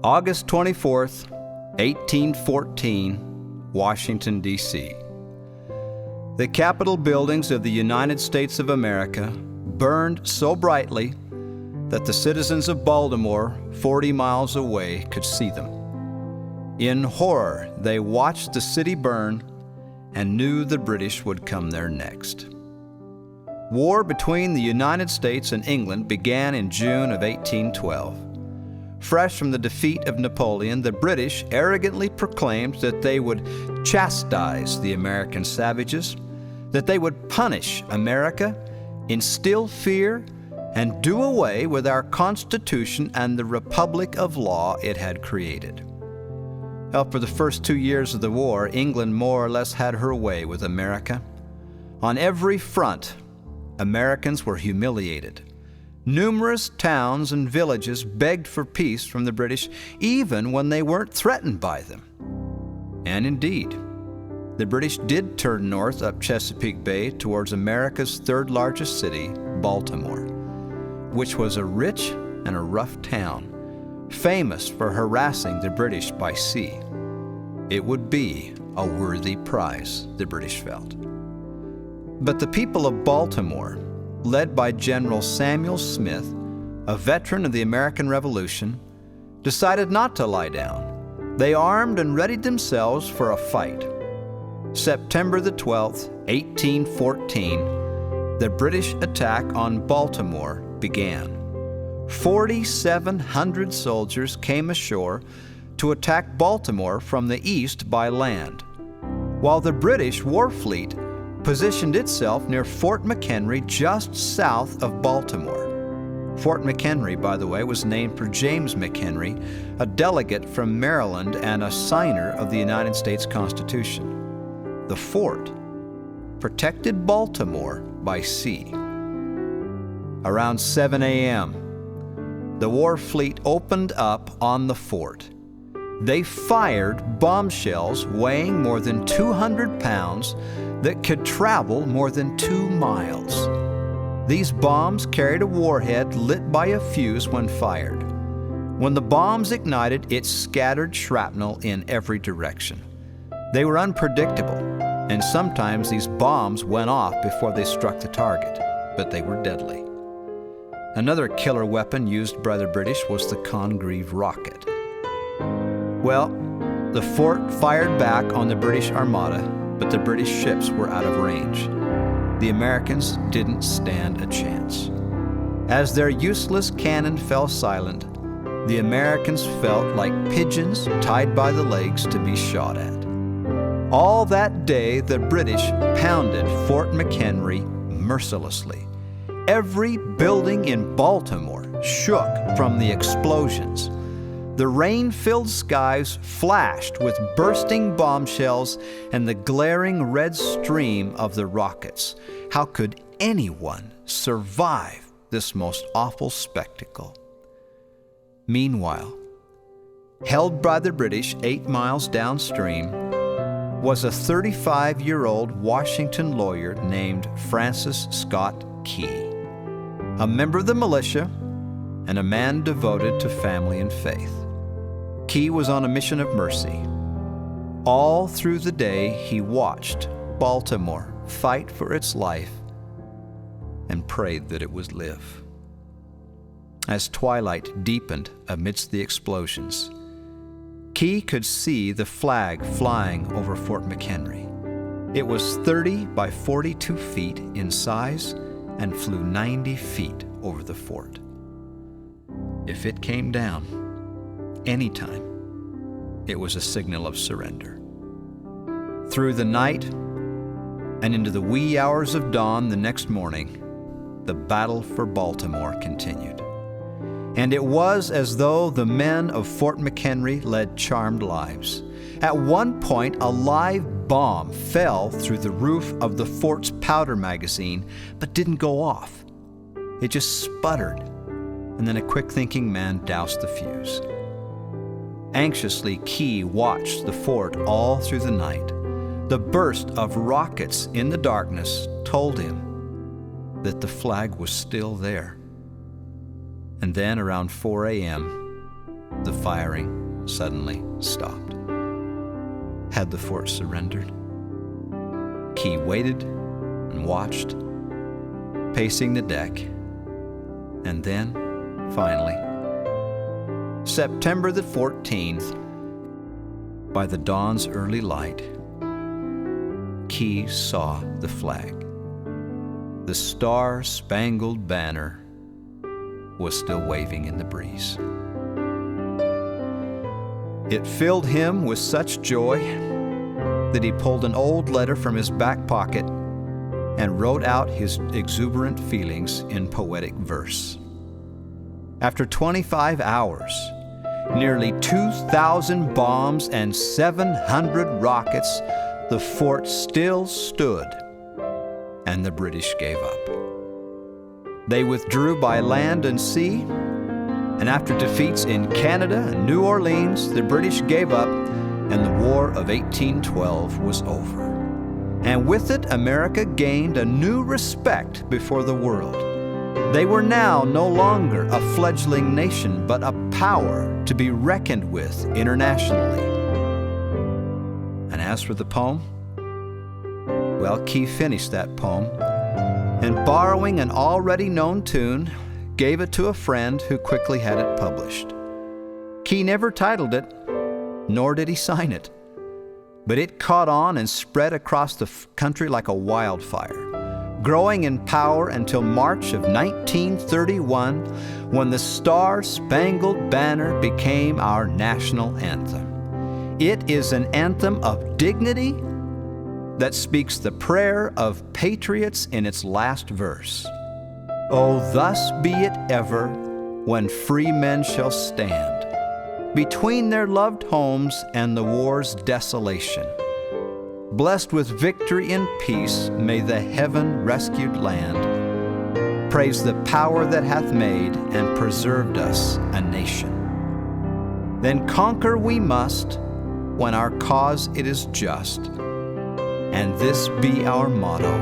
August 24th, 1814, Washington, D.C. The Capitol buildings of the United States of America burned so brightly that the citizens of Baltimore, 40 miles away, could see them. In horror, they watched the city burn and knew the British would come there next. War between the United States and England began in June of 1812. Fresh from the defeat of Napoleon, the British arrogantly proclaimed that they would chastise the American savages, that they would punish America, instill fear, and do away with our Constitution and the Republic of Law it had created. Well, for the first 2 years of the war, England more or less had her way with America. On every front, Americans were humiliated. Numerous towns and villages begged for peace from the British, even when they weren't threatened by them. And indeed, the British did turn north up Chesapeake Bay towards America's third largest city, Baltimore, which was a rich and a rough town, famous for harassing the British by sea. It would be a worthy prize, the British felt. But the people of Baltimore, led by General Samuel Smith, a veteran of the American Revolution, decided not to lie down. They armed and readied themselves for a fight. September the 12th, 1814, the British attack on Baltimore began. 4,700 soldiers came ashore to attack Baltimore from the east by land, while the British war fleet positioned itself near Fort McHenry just south of Baltimore. Fort McHenry, by the way, was named for James McHenry, a delegate from Maryland and a signer of the United States Constitution. The fort protected Baltimore by sea. Around 7 a.m., the war fleet opened up on the fort. They fired bombshells weighing more than 200 pounds that could travel more than 2 miles. These bombs carried a warhead lit by a fuse when fired. When the bombs ignited, it scattered shrapnel in every direction. They were unpredictable, and sometimes these bombs went off before they struck the target, but they were deadly. Another killer weapon used by the British was the Congreve rocket. Well, the fort fired back on the British Armada, but the British ships were out of range. The Americans didn't stand a chance. As their useless cannon fell silent, the Americans felt like pigeons tied by the legs to be shot at. All that day, the British pounded Fort McHenry mercilessly. Every building in Baltimore shook from the explosions. The rain-filled skies flashed with bursting bombshells and the glaring red stream of the rockets. How could anyone survive this most awful spectacle? Meanwhile, held by the British 8 miles downstream, was a 35-year-old Washington lawyer named Francis Scott Key, a member of the militia and a man devoted to family and faith. Key was on a mission of mercy. All through the day, he watched Baltimore fight for its life and prayed that it would live. As twilight deepened amidst the explosions, Key could see the flag flying over Fort McHenry. It was 30 by 42 feet in size and flew 90 feet over the fort. If it came down anytime, it was a signal of surrender. Through the night and into the wee hours of dawn the next morning, the battle for Baltimore continued. And it was as though the men of Fort McHenry led charmed lives. At one point, a live bomb fell through the roof of the fort's powder magazine, but didn't go off. It just sputtered, and then a quick-thinking man doused the fuse. Anxiously, Key watched the fort all through the night. The burst of rockets in the darkness told him that the flag was still there. And then around 4 a.m., the firing suddenly stopped. Had the fort surrendered? Key waited and watched, pacing the deck, and then, finally, September the 14th, by the dawn's early light, Key saw the flag. The star-spangled banner was still waving in the breeze. It filled him with such joy that he pulled an old letter from his back pocket and wrote out his exuberant feelings in poetic verse. After 25 hours, nearly 2,000 bombs and 700 rockets, the fort still stood, and the British gave up. They withdrew by land and sea, and after defeats in Canada and New Orleans, the British gave up, and the War of 1812 was over. And with it, America gained a new respect before the world. They were now no longer a fledgling nation, but a power to be reckoned with internationally. And as for the poem, well, Key finished that poem, and borrowing an already known tune, gave it to a friend who quickly had it published. Key never titled it, nor did he sign it, but it caught on and spread across the country like a wildfire, growing in power until March of 1931, when the Star-Spangled Banner became our national anthem. It is an anthem of dignity that speaks the prayer of patriots in its last verse. Oh, thus be it ever, when free men shall stand between their loved homes and the war's desolation. Blessed with victory and peace, may the heaven-rescued land praise the power that hath made and preserved us a nation. Then conquer we must, when our cause it is just, and this be our motto: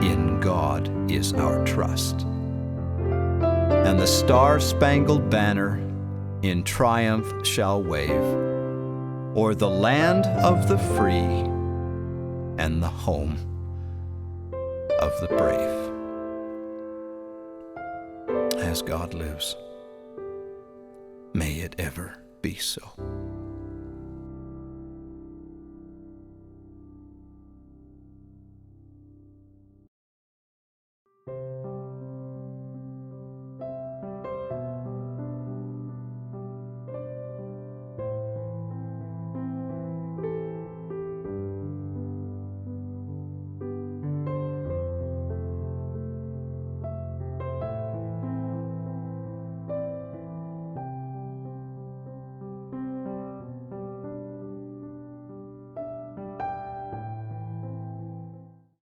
in God is our trust. And the star-spangled banner in triumph shall wave o'er the land of the free and the home of the brave. As God lives, may it ever be so.